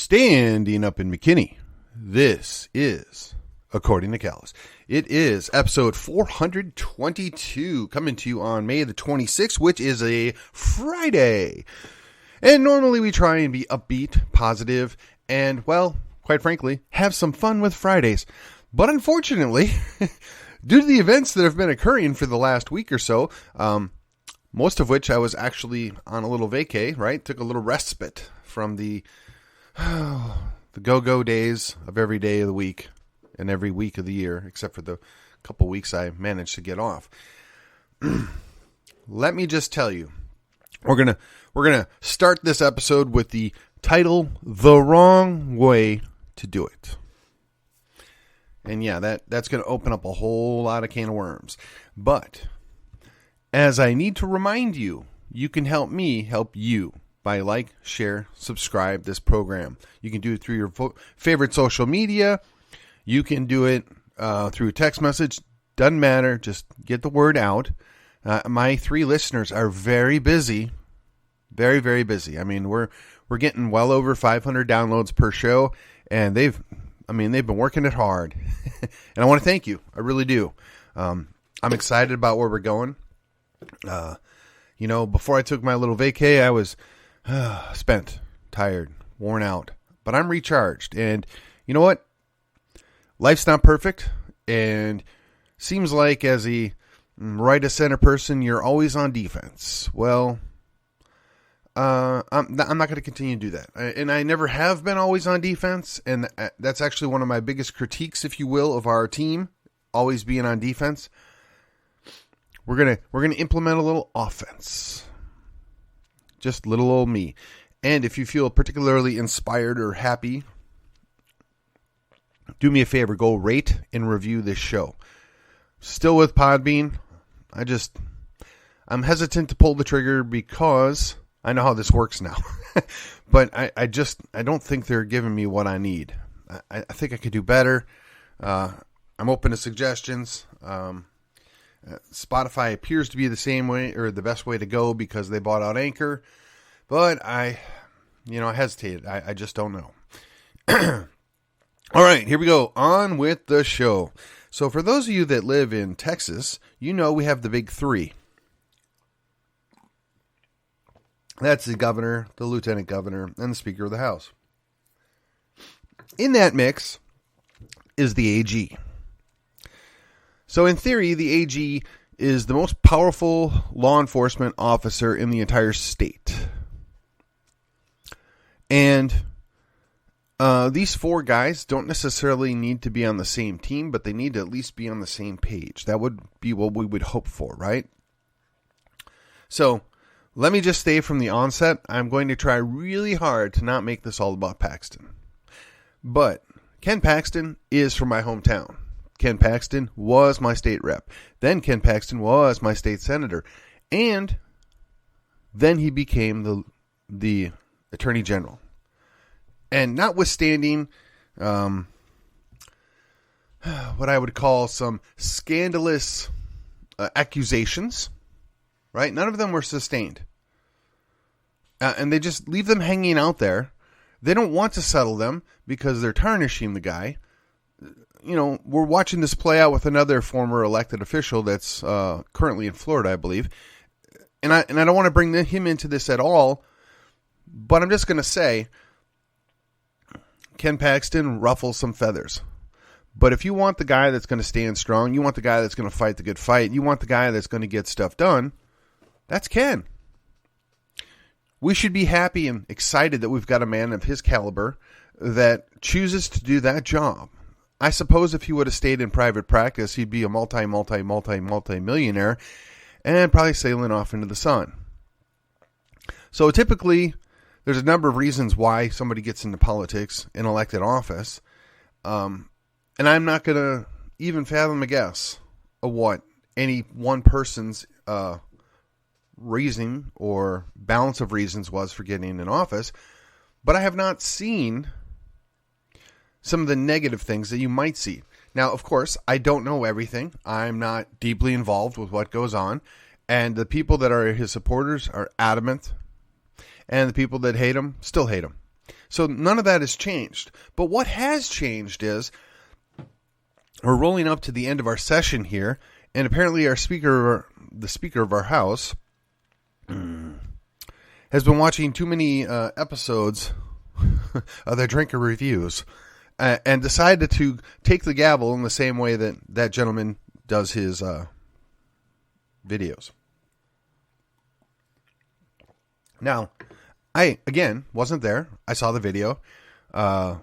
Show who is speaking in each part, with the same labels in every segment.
Speaker 1: Standing up in McKinney, this is According to Callus. It is episode 422, coming to you on May the 26th, which is a Friday. And normally we try and be upbeat, positive, and, well, quite frankly, have some fun with Fridays. But unfortunately, due to the events that have been occurring for the last week or so, most of which I was actually on a little vacay, right? Took a little respite from the go-go days of every day of the week and every week of the year, except for the couple weeks I managed to get off. Let me just tell you, we're gonna start this episode with the title, The Wrong Way to Do It. And yeah, that's going to open up a whole lot of can of worms. But as I need to remind you, you can help me help you by like, share, subscribe this program. You can do it through your favorite social media. You can do it through a text message. Doesn't matter. Just get the word out. My 3 listeners are very busy. Very, very busy. I mean, we're getting well over 500 downloads per show, and they've been working it hard. And I want to thank you. I really do. I'm excited about where we're going. Before I took my little vacay, I was spent, tired, worn out, but I'm recharged. And you know what? Life's not perfect, and seems like as a right of center person, you're always on defense. Well, I'm not going to continue to do that. And I never have been always on defense. And that's actually one of my biggest critiques, if you will, of our team, always being on defense. We're going to implement a little offense. Just little old me. And if you feel particularly inspired or happy, do me a favor, go rate and review this show. Still with Podbean. I'm hesitant to pull the trigger because I know how this works now. But I don't think they're giving me what I need. I think I could do better. I'm open to suggestions. Spotify appears to be the same way, or the best way to go, because they bought out Anchor. But I hesitated. I just don't know. All right, here we go. On with the show. So for those of you that live in Texas, you know we have the big 3. That's the governor, the lieutenant governor, and the Speaker of the House. In that mix is the AG. So in theory, the AG is the most powerful law enforcement officer in the entire state. And these 4 guys don't necessarily need to be on the same team, but they need to at least be on the same page. That would be what we would hope for, right? So let me just say from the onset, I'm going to try really hard to not make this all about Paxton. But Ken Paxton is from my hometown. Ken Paxton was my state rep. Then Ken Paxton was my state senator. And then he became the attorney general. And notwithstanding what I would call some scandalous accusations, right? None of them were sustained. And they just leave them hanging out there. They don't want to settle them because they're tarnishing the guy. We're watching this play out with another former elected official that's currently in Florida, I believe. And I don't want to bring him into this at all, but I'm just going to say Ken Paxton ruffles some feathers. But if you want the guy that's going to stand strong, you want the guy that's going to fight the good fight, you want the guy that's going to get stuff done, that's Ken. We should be happy and excited that we've got a man of his caliber that chooses to do that job. I suppose if he would have stayed in private practice, he'd be a multi-millionaire and probably sailing off into the sun. So typically, there's a number of reasons why somebody gets into politics in elected office. And I'm not going to even fathom a guess of what any one person's reason or balance of reasons was for getting in office. But I have not seen some of the negative things that you might see. Now, of course, I don't know everything. I'm not deeply involved with what goes on. And the people that are his supporters are adamant. And the people that hate him still hate him. So none of that has changed. But what has changed is we're rolling up to the end of our session here, and apparently the speaker of our house, has been watching too many episodes of the Drinker Reviews and decided to take the gavel in the same way that that gentleman does his videos. Now, I, again, wasn't there. I saw the video, or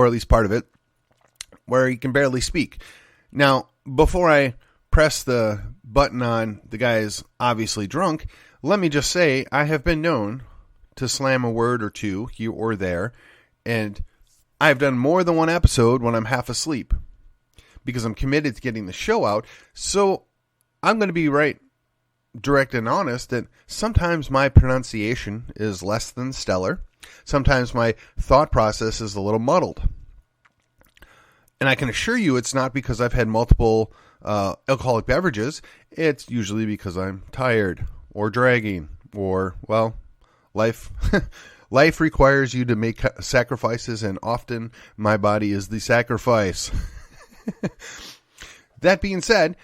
Speaker 1: at least part of it, where he can barely speak. Now, before I press the button on the guy is obviously drunk, let me just say I have been known to slam a word or two here or there, and I've done more than one episode when I'm half asleep because I'm committed to getting the show out. So I'm going to be right direct and honest that sometimes my pronunciation is less than stellar. Sometimes my thought process is a little muddled. And I can assure you it's not because I've had multiple alcoholic beverages. It's usually because I'm tired or dragging or, well, life life requires you to make sacrifices, and often my body is the sacrifice. That being said,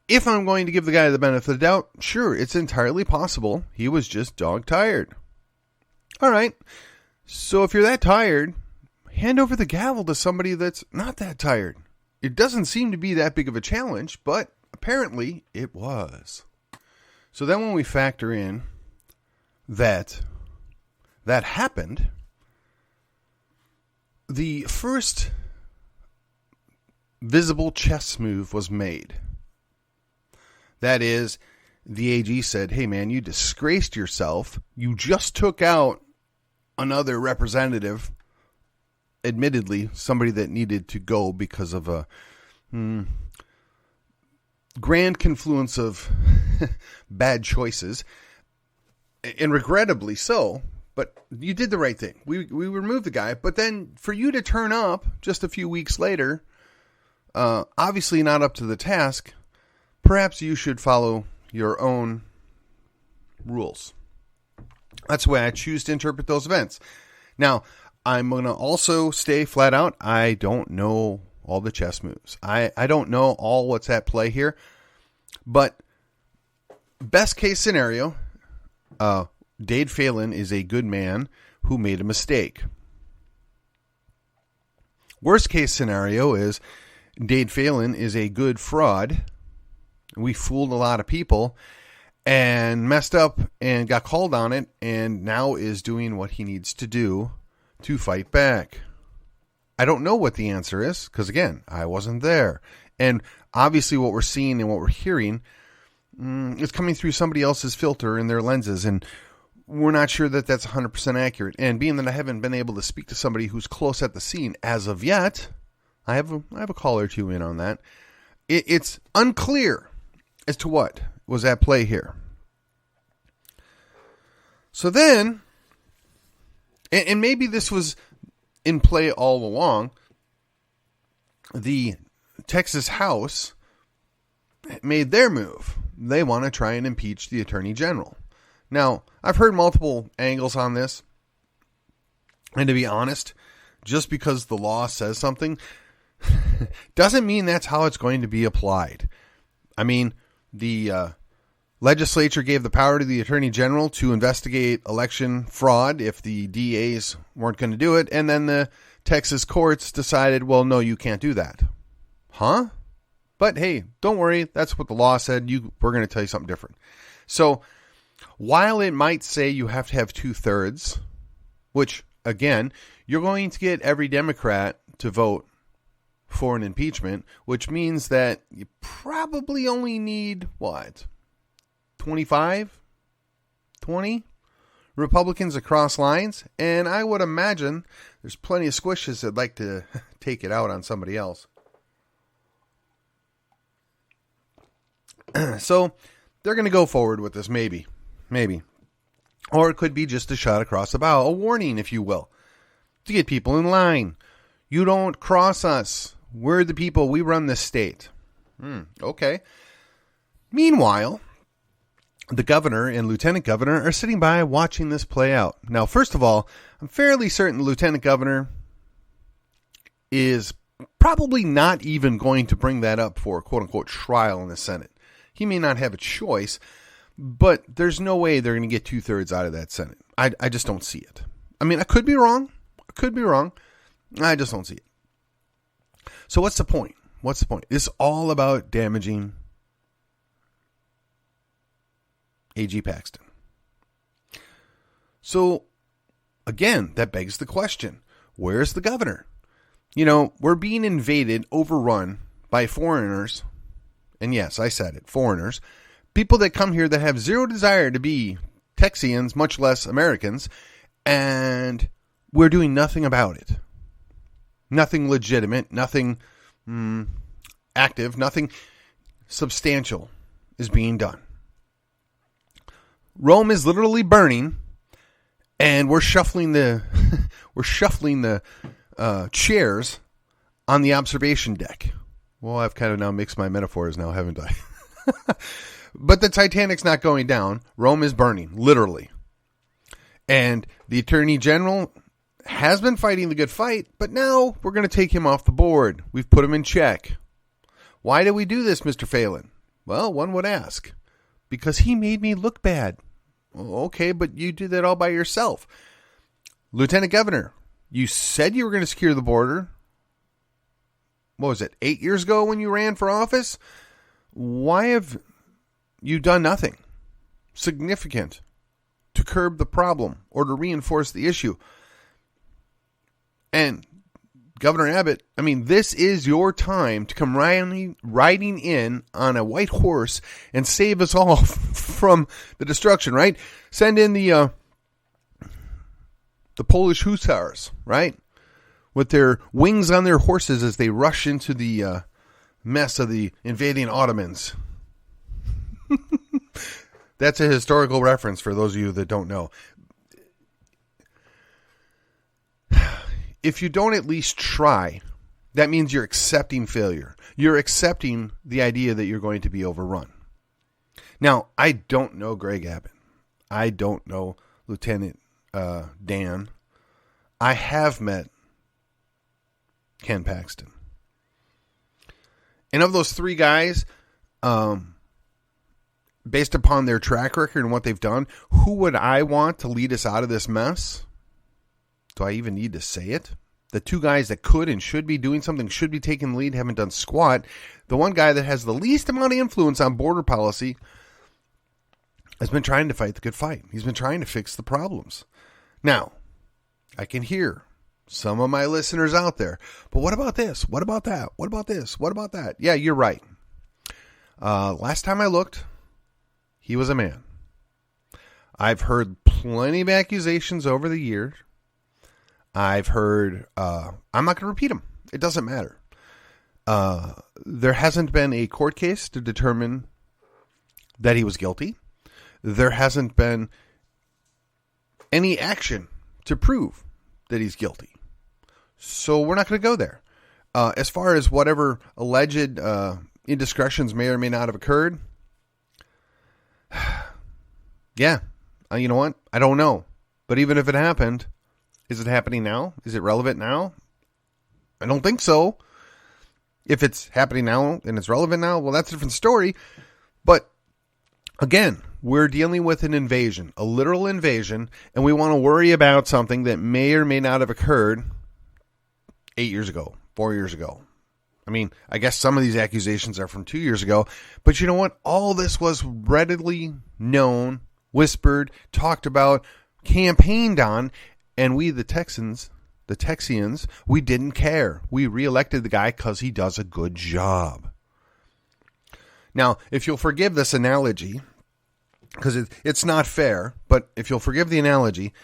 Speaker 1: if I'm going to give the guy the benefit of the doubt, sure, it's entirely possible he was just dog tired. All right, so if you're that tired, hand over the gavel to somebody that's not that tired. It doesn't seem to be that big of a challenge, but apparently it was. So then when we factor in that happened, the first visible chess move was made. That is, the AG said, hey man, you disgraced yourself. You just took out another representative, admittedly, somebody that needed to go because of a grand confluence of bad choices, and regrettably so. But you did the right thing. We removed the guy, but then for you to turn up just a few weeks later, obviously not up to the task, perhaps you should follow your own rules. That's the way I choose to interpret those events. Now, I'm going to also stay flat out. I don't know all the chess moves. I don't know all what's at play here. But best case scenario, Dade Phelan is a good man who made a mistake. Worst case scenario is Dade Phelan is a good fraud. We fooled a lot of people and messed up and got called on it, and now is doing what he needs to do to fight back. I don't know what the answer is because, again, I wasn't there. And obviously what we're seeing and what we're hearing is coming through somebody else's filter and their lenses, and we're not sure that that's 100% accurate. And being that I haven't been able to speak to somebody who's close at the scene as of yet, I have a call or two in on that. It's unclear as to what was at play here. So then, and maybe this was in play all along, the Texas House made their move. They want to try and impeach the Attorney General. Now, I've heard multiple angles on this, and to be honest, just because the law says something doesn't mean that's how it's going to be applied. I mean, the legislature gave the power to the Attorney General to investigate election fraud if the DAs weren't going to do it, and then the Texas courts decided, well, no, you can't do that. Huh? But hey, don't worry, that's what the law said. We're going to tell you something different. So, while it might say you have to have 2/3, which, again, you're going to get every Democrat to vote for an impeachment, which means that you probably only need, 25? 20 Republicans across lines? And I would imagine there's plenty of squishes that'd like to take it out on somebody else. So, they're going to go forward with this, maybe. Or it could be just a shot across the bow, a warning, if you will, to get people in line. You don't cross us. We're the people. We run this state. Okay. Meanwhile, the governor and lieutenant governor are sitting by watching this play out. Now, first of all, I'm fairly certain the lieutenant governor is probably not even going to bring that up for a quote-unquote trial in the Senate. He may not have a choice, but there's no way they're going to get 2/3 out of that Senate. I just don't see it. I mean, I could be wrong. I just don't see it. So what's the point? It's all about damaging A.G. Paxton. So, again, that begs the question, where's the governor? You know, we're being invaded, overrun by foreigners. And yes, I said it, foreigners. People that come here that have zero desire to be Texians, much less Americans. And we're doing nothing about it. Nothing legitimate, nothing active, nothing substantial is being done. Rome is literally burning, and we're shuffling the chairs on the observation deck. Well, I've kind of now mixed my metaphors now, haven't I? But the Titanic's not going down. Rome is burning, literally. And the Attorney General has been fighting the good fight, but now we're going to take him off the board. We've put him in check. Why did we do this, Mr. Phelan? Well, one would ask. Because he made me look bad. Okay, but you did that all by yourself. Lieutenant Governor, you said you were going to secure the border. What was it, 8 years ago when you ran for office? Why have you done nothing significant to curb the problem or to reinforce the issue? And Governor Abbott, I mean, this is your time to come riding in on a white horse and save us all from the destruction, right? Send in the Polish hussars, right? With their wings on their horses as they rush into the mess of the invading Ottomans. That's a historical reference for those of you that don't know. If you don't at least try, that means you're accepting failure. You're accepting the idea that you're going to be overrun. Now, I don't know Greg Abbott. I don't know Lieutenant Dan. I have met Ken Paxton. And of those three guys, based upon their track record and what they've done, who would I want to lead us out of this mess? Do I even need to say it? The two guys that could and should be doing something, should be taking the lead, haven't done squat. The one guy that has the least amount of influence on border policy has been trying to fight the good fight. He's been trying to fix the problems. Now, I can hear some of my listeners out there, but what about this? What about that? What about this? What about that? Yeah, you're right. Last time I looked, he was a man. I've heard plenty of accusations over the years. I've heard, I'm not going to repeat them. It doesn't matter. There hasn't been a court case to determine that he was guilty. There hasn't been any action to prove that he's guilty. So we're not going to go there. As far as whatever alleged indiscretions may or may not have occurred, yeah, you know what? I don't know. But even if it happened, is it happening now? Is it relevant now? I don't think so. If it's happening now and it's relevant now, well, that's a different story. But again, we're dealing with an invasion, a literal invasion, and we want to worry about something that may or may not have occurred 8 years ago, 4 years ago. I mean, I guess some of these accusations are from 2 years ago, but you know what? All this was readily known, whispered, talked about, campaigned on, and we, the Texans, the Texians, we didn't care. We reelected the guy because he does a good job. Now, if you'll forgive this analogy, because it's not fair, but if you'll forgive the analogy,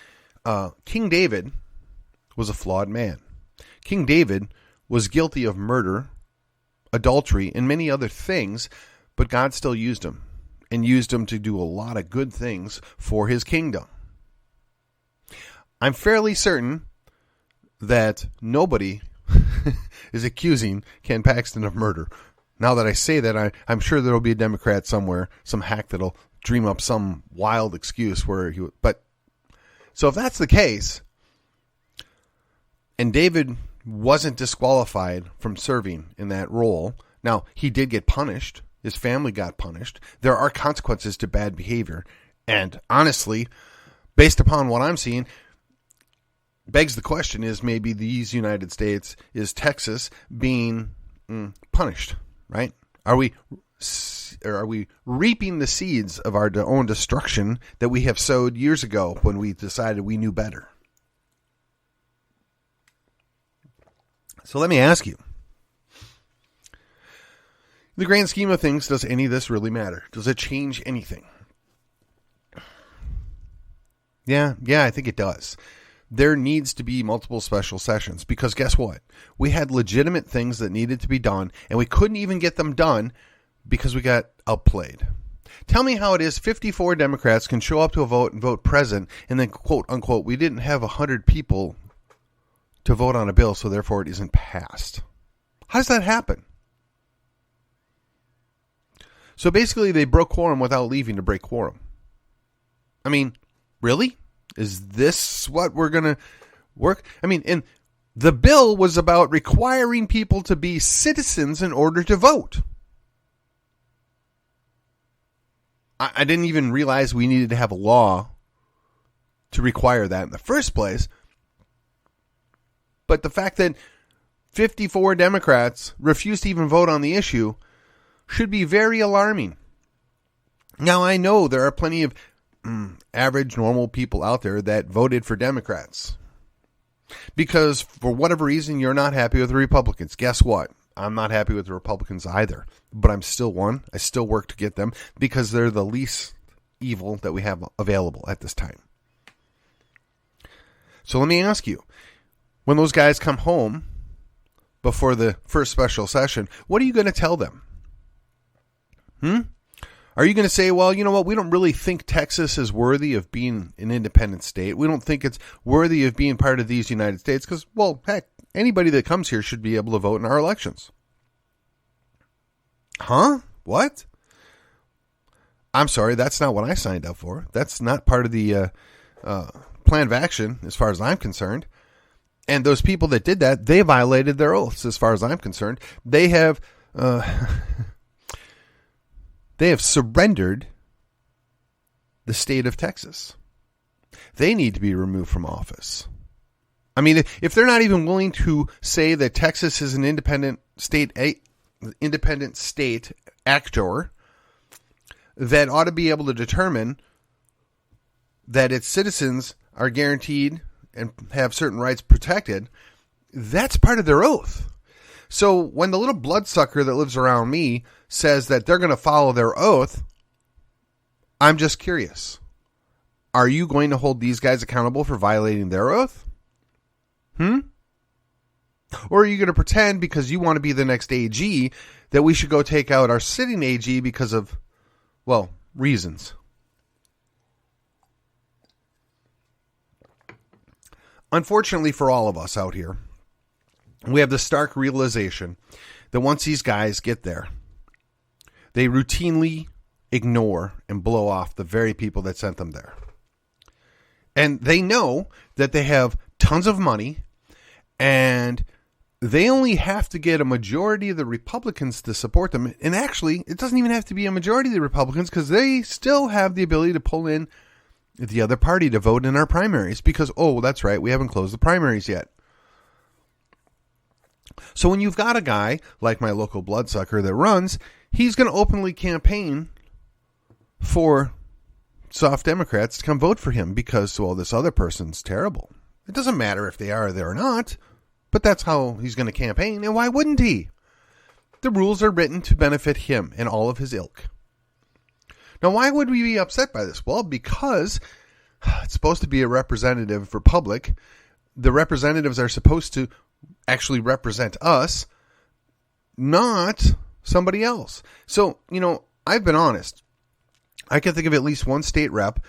Speaker 1: King David was a flawed man. King David was guilty of murder, adultery, and many other things, but God still used him, and used him to do a lot of good things for his kingdom. I'm fairly certain that nobody is accusing Ken Paxton of murder. Now that I say that, I'm sure there'll be a Democrat somewhere, some hack that'll dream up some wild excuse where he would. But so if that's the case, and David wasn't disqualified from serving in that role, now he did get punished. His family got punished. There are consequences to bad behavior. And honestly, based upon what I'm seeing, begs the question, is maybe these United States, is Texas being punished, right? Are we reaping the seeds of our own destruction that we have sowed years ago when we decided we knew better? So let me ask you, in the grand scheme of things, does any of this really matter? Does it change anything? Yeah, I think it does. There needs to be multiple special sessions because guess what? We had legitimate things that needed to be done, and we couldn't even get them done because we got outplayed. Tell me how it is 54 Democrats can show up to a vote and vote present, and then, quote unquote, we didn't have 100 people to vote on a bill, so therefore it isn't passed. How does that happen? So basically they broke quorum without leaving to break quorum. I mean, really? Is this what we're going to work? I mean, and the bill was about requiring people to be citizens in order to vote. I didn't even realize we needed to have a law to require that in the first place. But the fact that 54 Democrats refused to even vote on the issue should be very alarming. Now, I know there are plenty of average, normal people out there that voted for Democrats because for whatever reason you're not happy with the Republicans. Guess what? I'm not happy with the Republicans either, but I'm still one. I still work to get them because they're the least evil that we have available at this time. So let me ask you, when those guys come home before the first special session, what are you going to tell them? Are you going to say, well, you know what, we don't really think Texas is worthy of being an independent state. We don't think it's worthy of being part of these United States because, well, heck, anybody that comes here should be able to vote in our elections. Huh? What? I'm sorry, that's not what I signed up for. That's not part of the plan of action as far as I'm concerned. And those people that did that, they violated their oaths as far as I'm concerned. They have surrendered the state of Texas. They need to be removed from office. I mean, if they're not even willing to say that Texas is an independent state actor that ought to be able to determine that its citizens are guaranteed and have certain rights protected, that's part of their oath. So when the little bloodsucker that lives around me says that they're going to follow their oath, I'm just curious. Are you going to hold these guys accountable for violating their oath? Or are you going to pretend because you want to be the next AG that we should go take out our sitting AG because of, well, reasons? Unfortunately for all of us out here, we have the stark realization that once these guys get there, they routinely ignore and blow off the very people that sent them there. And they know that they have tons of money and they only have to get a majority of the Republicans to support them. And actually, it doesn't even have to be a majority of the Republicans because they still have the ability to pull in the other party to vote in our primaries because, oh, that's right, we haven't closed the primaries yet. So when you've got a guy like my local bloodsucker that runs, he's going to openly campaign for soft Democrats to come vote for him because, well, this other person's terrible. It doesn't matter if they are there or not, but that's how he's going to campaign, and why wouldn't he? The rules are written to benefit him and all of his ilk. Now, why would we be upset by this? Well, because it's supposed to be a representative republic. The representatives are supposed to actually represent us, not somebody else. So, you know, I've been honest. I can think of at least one state rep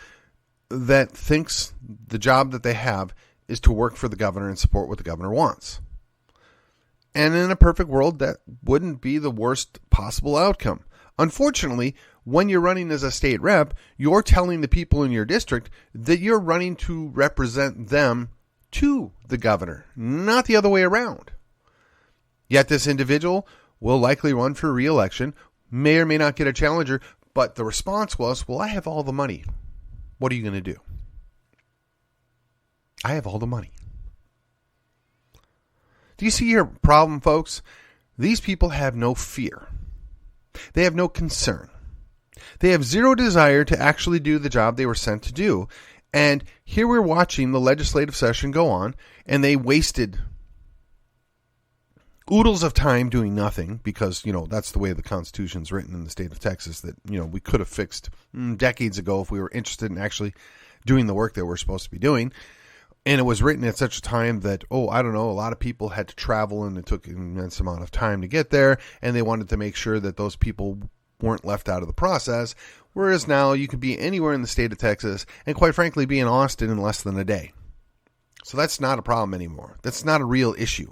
Speaker 1: that thinks the job that they have is to work for the governor and support what the governor wants. And in a perfect world, that wouldn't be the worst possible outcome. Unfortunately, when you're running as a state rep, you're telling the people in your district that you're running to represent them to the governor, not the other way around. Yet this individual will likely run for re-election, may or may not get a challenger, but the response was, well, I have all the money. What are you going to do? I have all the money. Do you see your problem, folks? These people have no fear. They have no concern. They have zero desire to actually do the job they were sent to do. And here we're watching the legislative session go on, and they wasted oodles of time doing nothing because, that's the way the Constitution's written in the state of Texas that, we could have fixed decades ago if we were interested in actually doing the work that we're supposed to be doing. And it was written at such a time that, a lot of people had to travel and it took an immense amount of time to get there. And they wanted to make sure that those people weren't left out of the process. Whereas now you could be anywhere in the state of Texas and quite frankly be in Austin in less than a day. So that's not a problem anymore. That's not a real issue.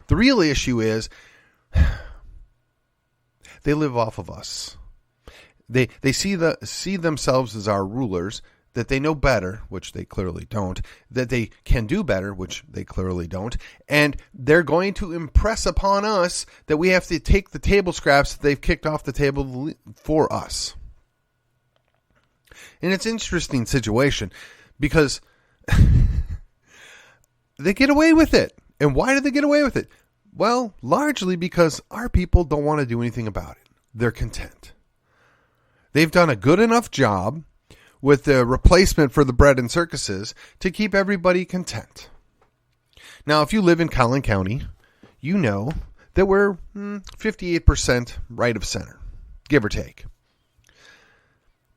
Speaker 1: The real issue is they live off of us. They see themselves as our rulers, that they know better, which they clearly don't, that they can do better, which they clearly don't, and they're going to impress upon us that we have to take the table scraps that they've kicked off the table for us. And it's an interesting situation because they get away with it. And why do they get away with it? Well, largely because our people don't want to do anything about it. They're content. They've done a good enough job with the replacement for the bread and circuses to keep everybody content. Now, if you live in Collin County, you know that we're 58% right of center, give or take.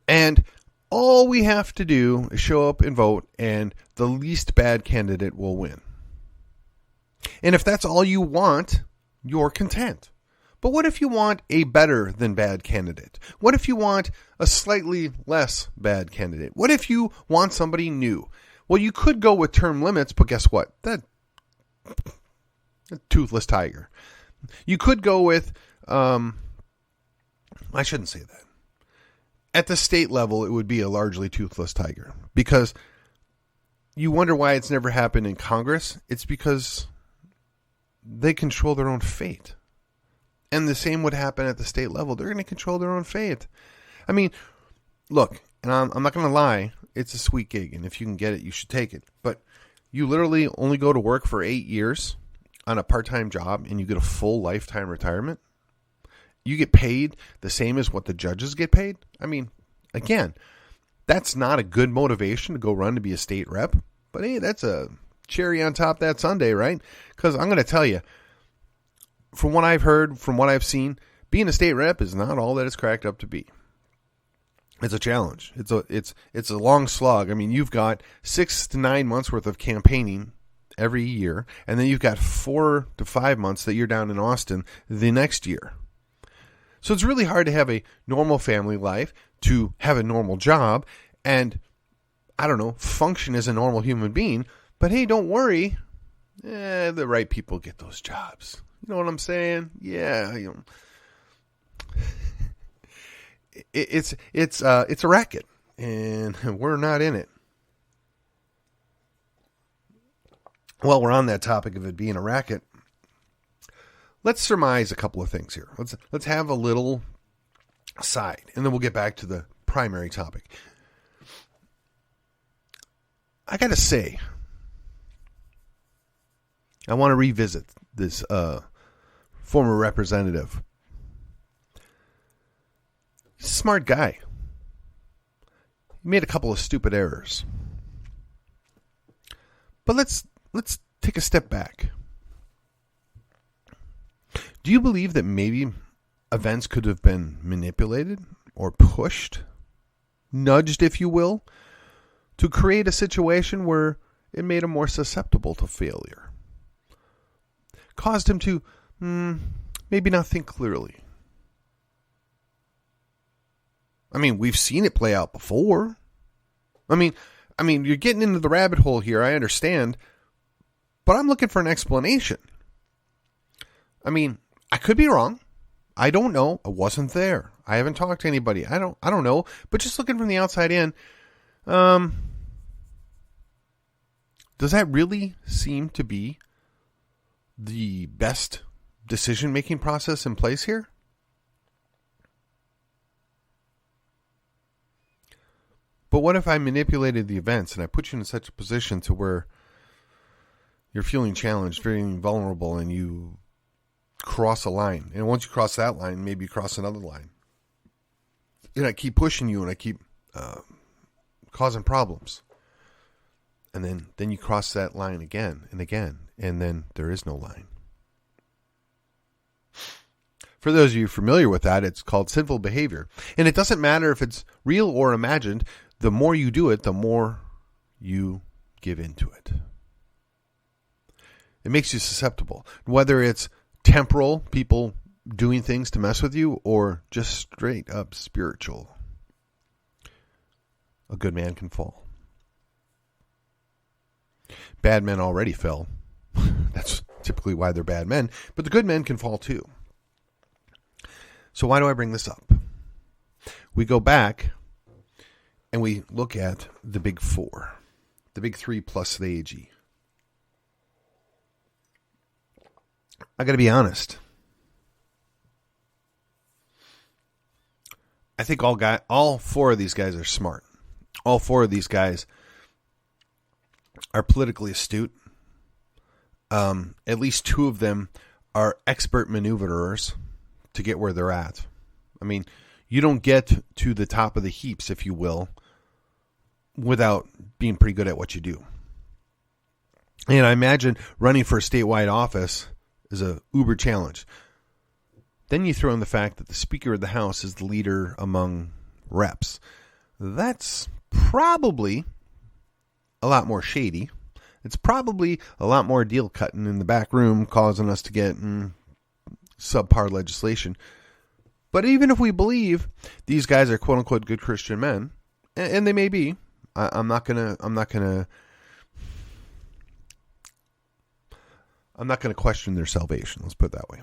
Speaker 1: And all we have to do is show up and vote, and the least bad candidate will win. And if that's all you want, you're content. But what if you want a better than bad candidate? What if you want a slightly less bad candidate? What if you want somebody new? Well, you could go with term limits, but guess what? That toothless tiger. You could go with, I shouldn't say that. At the state level, it would be a largely toothless tiger because you wonder why it's never happened in Congress. It's because they control their own fate. And the same would happen at the state level. They're going to control their own fate. I mean, look, and I'm not going to lie, it's a sweet gig. And if you can get it, you should take it. But you literally only go to work for 8 years on a part-time job and you get a full lifetime retirement. You get paid the same as what the judges get paid. I mean, again, that's not a good motivation to go run to be a state rep. But hey, that's a cherry on top of that sundae, right? Because I'm going to tell you, from what I've heard, from what I've seen, being a state rep is not all that it's cracked up to be. It's a challenge. It's a long slog. I mean, you've got 6 to 9 months worth of campaigning every year, and then you've got 4 to 5 months that you're down in Austin the next year. So it's really hard to have a normal family life, to have a normal job, and, function as a normal human being. But hey, don't worry. The right people get those jobs. You know what I'm saying? Yeah. It's a racket, and we're not in it. Well, we're on that topic of it being a racket. Let's surmise a couple of things here. Let's have a little aside, and then we'll get back to the primary topic. I got to say, I want to revisit this former representative. He's a smart guy. He made a couple of stupid errors. But let's take a step back. Do you believe that maybe events could have been manipulated or pushed, nudged, if you will, to create a situation where it made him more susceptible to failure? Caused him to maybe not think clearly. I mean, we've seen it play out before. I mean, you're getting into the rabbit hole here, I understand, but I'm looking for an explanation. I mean, I could be wrong. I don't know. I wasn't there. I haven't talked to anybody. I don't know. But just looking from the outside in, does that really seem to be the best decision-making process in place here? But what if I manipulated the events and I put you in such a position to where you're feeling challenged, feeling vulnerable, and you cross a line. And once you cross that line, maybe you cross another line. And I keep pushing you and I keep causing problems. And then you cross that line again and again. And then there is no line. For those of you familiar with that, it's called sinful behavior. And it doesn't matter if it's real or imagined. The more you do it, the more you give into it. It makes you susceptible. Whether it's temporal, people doing things to mess with you, or just straight up spiritual. A good man can fall. Bad men already fell. That's typically why they're bad men. But the good men can fall too. So why do I bring this up? We go back and we look at the big four. The big three plus the AG. I got to be honest. I think all four of these guys are smart. All four of these guys are politically astute. At least two of them are expert maneuverers to get where they're at. I mean, you don't get to the top of the heaps, if you will, without being pretty good at what you do. And I imagine running for a statewide office is a uber challenge. Then you throw in the fact that the Speaker of the House is the leader among reps. That's probably a lot more shady. It's probably a lot more deal cutting in the back room, causing us to get subpar legislation. But even if we believe these guys are quote unquote good Christian men, and they may be, I'm not gonna question their salvation. Let's put it that way.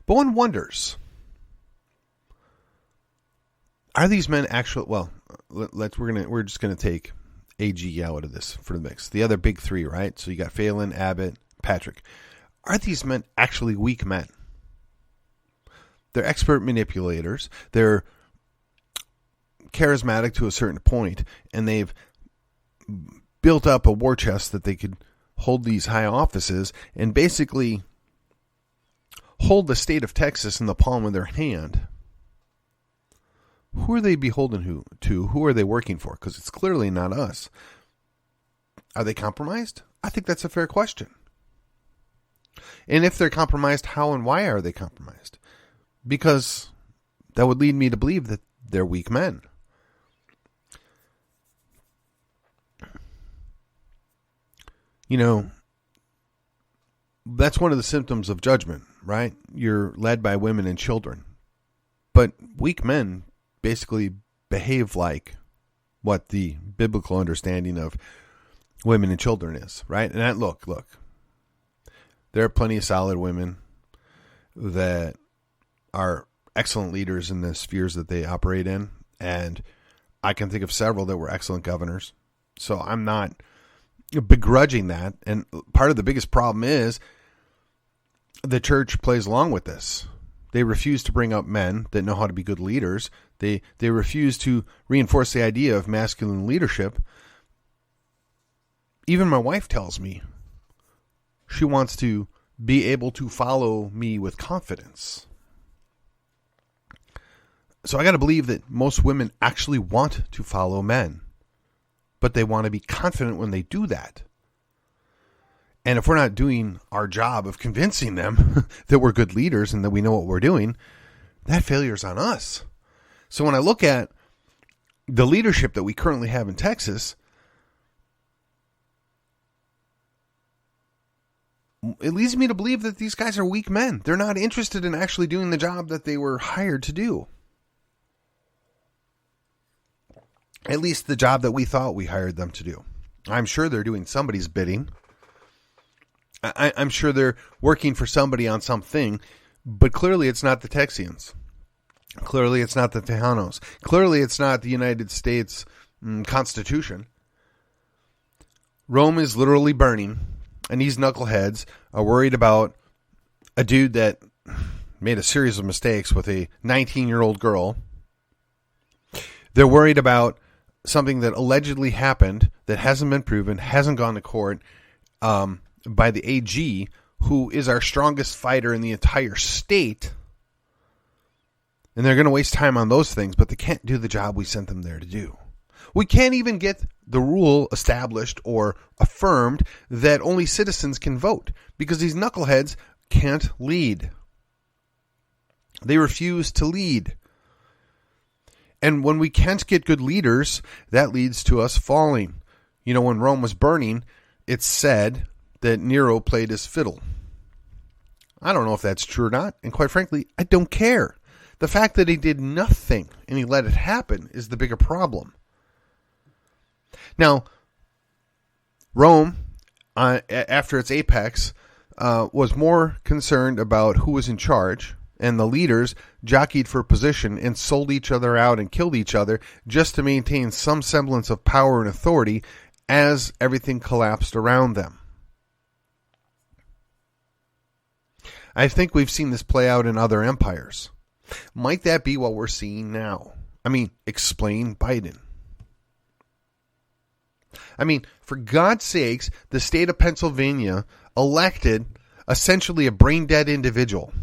Speaker 1: But one wonders, are these men actually? Well, we're just gonna take AG out of this for the mix. The other big three, right? So you got Phelan, Abbott, Patrick. Are these men actually weak men? They're expert manipulators. They're charismatic to a certain point, and they've built up a war chest that they could hold these high offices and basically hold the state of Texas in the palm of their hand. Who are they beholden to? Who are they working for? Because it's clearly not us. Are they compromised? I think that's a fair question. And if they're compromised, how and why are they compromised? Because that would lead me to believe that they're weak men. You know, that's one of the symptoms of judgment, right? You're led by women and children. But weak men basically behave like what the biblical understanding of women and children is, right? And that, look, there are plenty of solid women that are excellent leaders in the spheres that they operate in. And I can think of several that were excellent governors. So I'm not begrudging that. And part of the biggest problem is the church plays along with this. They refuse to bring up men that know how to be good leaders. They refuse to reinforce the idea of masculine leadership. Even my wife tells me she wants to be able to follow me with confidence. So I got to believe that most women actually want to follow men, but they want to be confident when they do that. And if we're not doing our job of convincing them that we're good leaders and that we know what we're doing, that failure's on us. So when I look at the leadership that we currently have in Texas, it leads me to believe that these guys are weak men. They're not interested in actually doing the job that they were hired to do. At least the job that we thought we hired them to do. I'm sure they're doing somebody's bidding. I'm sure they're working for somebody on something, But clearly it's not the Texians. Clearly it's not the Tejanos. Clearly it's not the United States Constitution. Rome is literally burning, and these knuckleheads are worried about a dude that made a series of mistakes with a 19-year-old girl. They're worried about something that allegedly happened that hasn't been proven, hasn't gone to court, by the AG, who is our strongest fighter in the entire state. And they're going to waste time on those things, but they can't do the job we sent them there to do. We can't even get the rule established or affirmed that only citizens can vote, because these knuckleheads can't lead. They refuse to lead. And when we can't get good leaders, that leads to us falling. You know, when Rome was burning, it's said that Nero played his fiddle. I don't know if that's true or not, and quite frankly, I don't care. The fact that he did nothing and he let it happen is the bigger problem. Now, Rome, after its apex, was more concerned about who was in charge, and the leaders jockeyed for position and sold each other out and killed each other just to maintain some semblance of power and authority as everything collapsed around them. I think we've seen this play out in other empires. Might that be what we're seeing now? I mean, explain Biden. I mean, for God's sakes, the state of Pennsylvania elected essentially a brain-dead individual.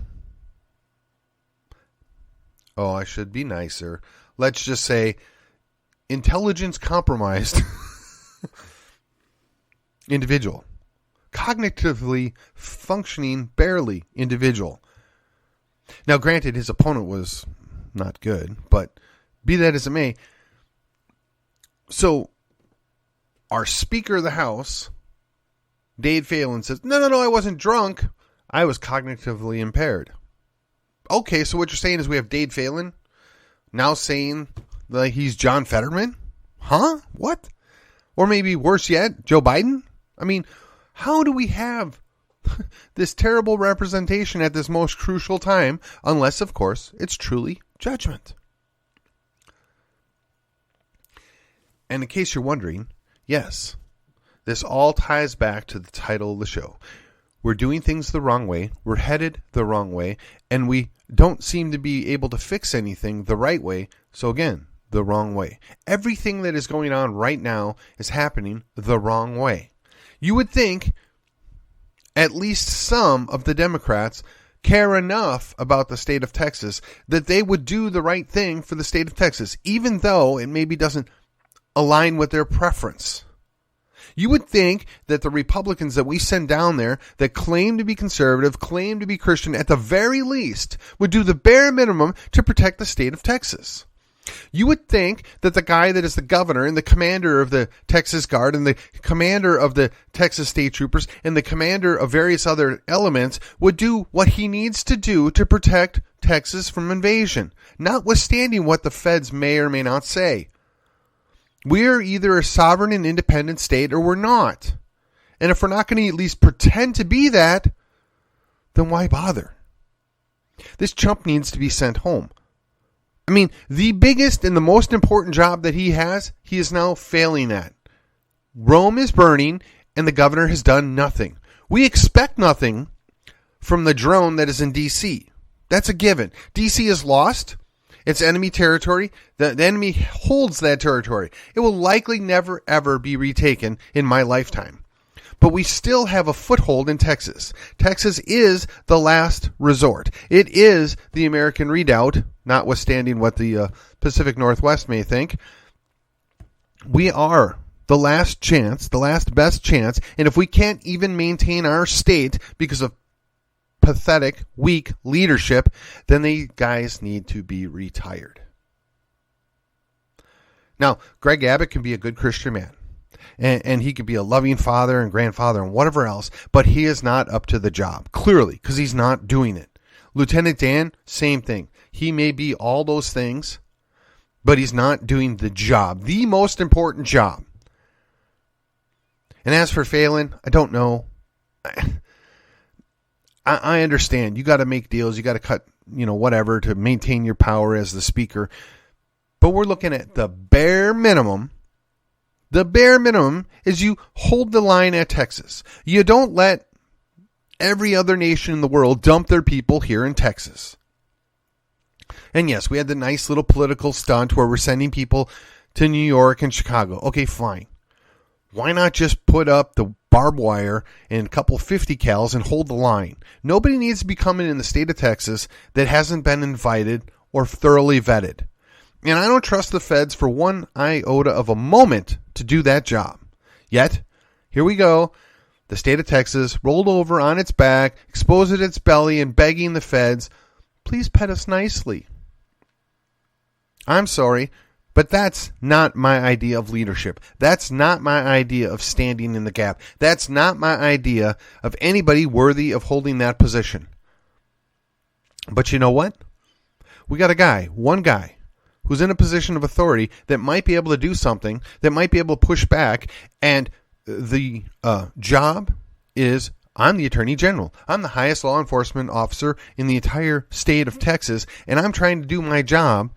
Speaker 1: Oh, I should be nicer. Let's just say intelligence compromised individual. Cognitively functioning barely individual. Now, granted, his opponent was not good, but be that as it may. So, our Speaker of the House, Dave Phelan, says, no, I wasn't drunk. I was cognitively impaired. Okay, so what you're saying is we have Dave Phelan now saying that he's John Fetterman? Huh? What? Or maybe worse yet, Joe Biden? I mean, how do we have this terrible representation at this most crucial time, unless, of course, it's truly judgment? And in case you're wondering, yes, this all ties back to the title of the show. We're doing things the wrong way, we're headed the wrong way, and we don't seem to be able to fix anything the right way, so again, the wrong way. Everything that is going on right now is happening the wrong way. You would think at least some of the Democrats care enough about the state of Texas that they would do the right thing for the state of Texas, even though it maybe doesn't align with their preference. You would think that the Republicans that we send down there that claim to be conservative, claim to be Christian, at the very least, would do the bare minimum to protect the state of Texas. You would think that the guy that is the governor and the commander of the Texas Guard and the commander of the Texas State Troopers and the commander of various other elements would do what he needs to do to protect Texas from invasion, notwithstanding what the feds may or may not say. We're either a sovereign and independent state or we're not. And if we're not going to at least pretend to be that, then why bother? This chump needs to be sent home. I mean, the biggest and the most important job that he is now failing at. Rome is burning and the governor has done nothing. We expect nothing from the drone that is in D.C. That's a given. D.C. is lost. It's enemy territory. The enemy holds that territory. It will likely never, ever be retaken in my lifetime. But we still have a foothold in Texas. Texas is the last resort. It is the American redoubt, notwithstanding what the Pacific Northwest may think. We are the last chance, the last best chance. And if we can't even maintain our state because of pathetic, weak leadership, then the guys need to be retired. Now, Greg Abbott can be a good Christian man, and he can be a loving father and grandfather and whatever else, but he is not up to the job, clearly, because he's not doing it. Lieutenant Dan, same thing. He may be all those things, but he's not doing the job, the most important job. And as for Phelan, I don't know. I understand. You got to make deals. You got to cut, whatever to maintain your power as the speaker. But we're looking at the bare minimum. The bare minimum is you hold the line at Texas. You don't let every other nation in the world dump their people here in Texas. And yes, we had the nice little political stunt where we're sending people to New York and Chicago. Okay, fine. Why not just put up the barbed wire and a couple 50 cals and hold the line? Nobody needs to be coming in the state of Texas that hasn't been invited or thoroughly vetted. And I don't trust the feds for one iota of a moment to do that job. Yet, here we go. The state of Texas rolled over on its back, exposed its belly, and begging the feds, please pet us nicely. I'm sorry, but that's not my idea of leadership. That's not my idea of standing in the gap. That's not my idea of anybody worthy of holding that position. But you know what? We got one guy, who's in a position of authority that might be able to do something, that might be able to push back, and the job is, I'm the Attorney General. I'm the highest law enforcement officer in the entire state of Texas, and I'm trying to do my job,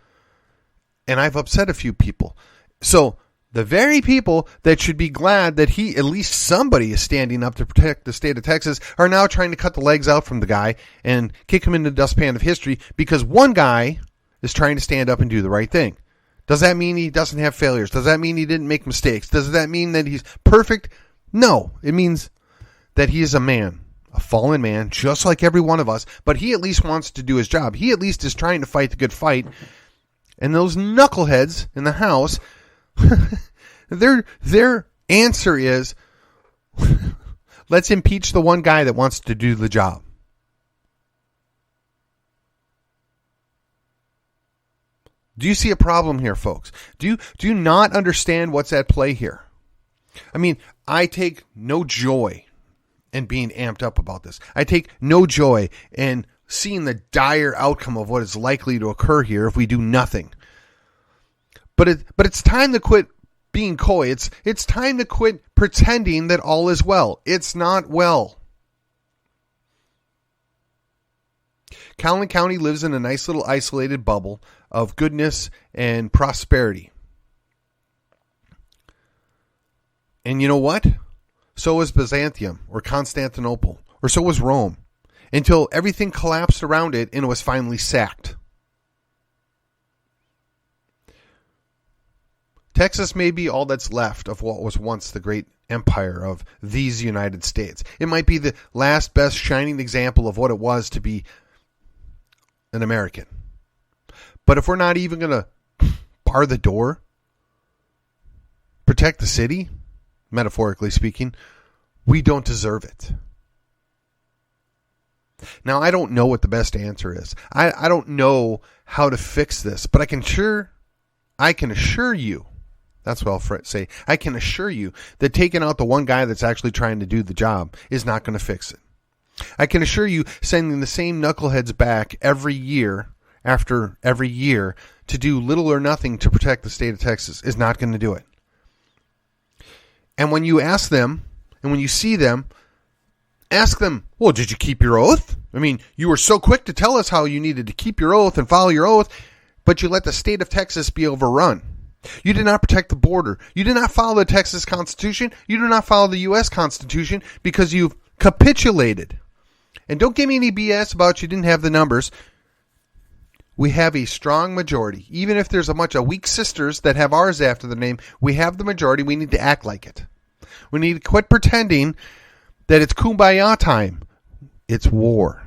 Speaker 1: and I've upset a few people. So the very people that should be glad that at least somebody is standing up to protect the state of Texas, are now trying to cut the legs out from the guy and kick him into the dustpan of history because one guy is trying to stand up and do the right thing. Does that mean he doesn't have failures? Does that mean he didn't make mistakes? Does that mean that he's perfect? No. It means that he is a man, a fallen man, just like every one of us, but he at least wants to do his job. He at least is trying to fight the good fight. And those knuckleheads in the House, their answer is, let's impeach the one guy that wants to do the job. Do you see a problem here, folks? Do you not understand what's at play here? I mean, I take no joy in being amped up about this. I take no joy in seeing the dire outcome of what is likely to occur here if we do nothing. But it's time to quit being coy. It's time to quit pretending that all is well. It's not well. Calhoun County lives in a nice little isolated bubble of goodness and prosperity. And you know what? So was Byzantium or Constantinople, or so was Rome, until everything collapsed around it and it was finally sacked. Texas may be all that's left of what was once the great empire of these United States. It might be the last best shining example of what it was to be an American. But if we're not even going to bar the door, protect the city, metaphorically speaking, we don't deserve it. Now, I don't know what the best answer is. I don't know how to fix this, but I can assure you, that's what I'll say, I can assure you that taking out the one guy that's actually trying to do the job is not going to fix it. I can assure you sending the same knuckleheads back every year after every year to do little or nothing to protect the state of Texas is not going to do it. And when you ask them, and when you see them, ask them, well, did you keep your oath? I mean, you were so quick to tell us how you needed to keep your oath and follow your oath, but you let the state of Texas be overrun. You did not protect the border. You did not follow the Texas Constitution. You do not follow the U.S. Constitution because you've capitulated. And don't give me any BS about you didn't have the numbers. We have a strong majority. Even if there's a bunch of weak sisters that have ours after the name, we have the majority. We need to act like it. We need to quit pretending that it's kumbaya time. It's war.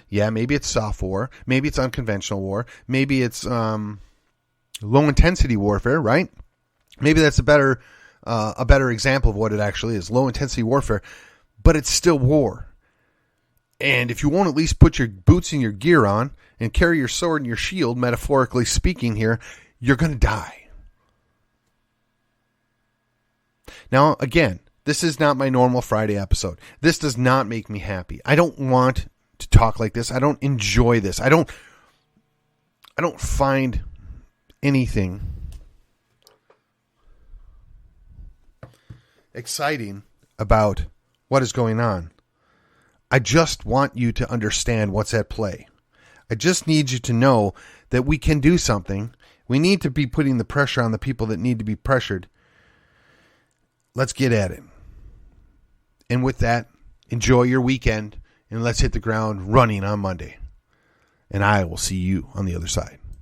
Speaker 1: Yeah, maybe it's soft war. Maybe it's unconventional war. Maybe it's low-intensity warfare, right? Maybe that's a better example of what it actually is, low-intensity warfare. But it's still war. And if you won't at least put your boots and your gear on and carry your sword and your shield, metaphorically speaking here, you're going to die. Now, again, this is not my normal Friday episode. This does not make me happy. I don't want to talk like this. I don't enjoy this. I don't find anything exciting about what is going on. I just want you to understand what's at play. I just need you to know that we can do something. We need to be putting the pressure on the people that need to be pressured. Let's get at it. And with that, enjoy your weekend, and let's hit the ground running on Monday. And I will see you on the other side.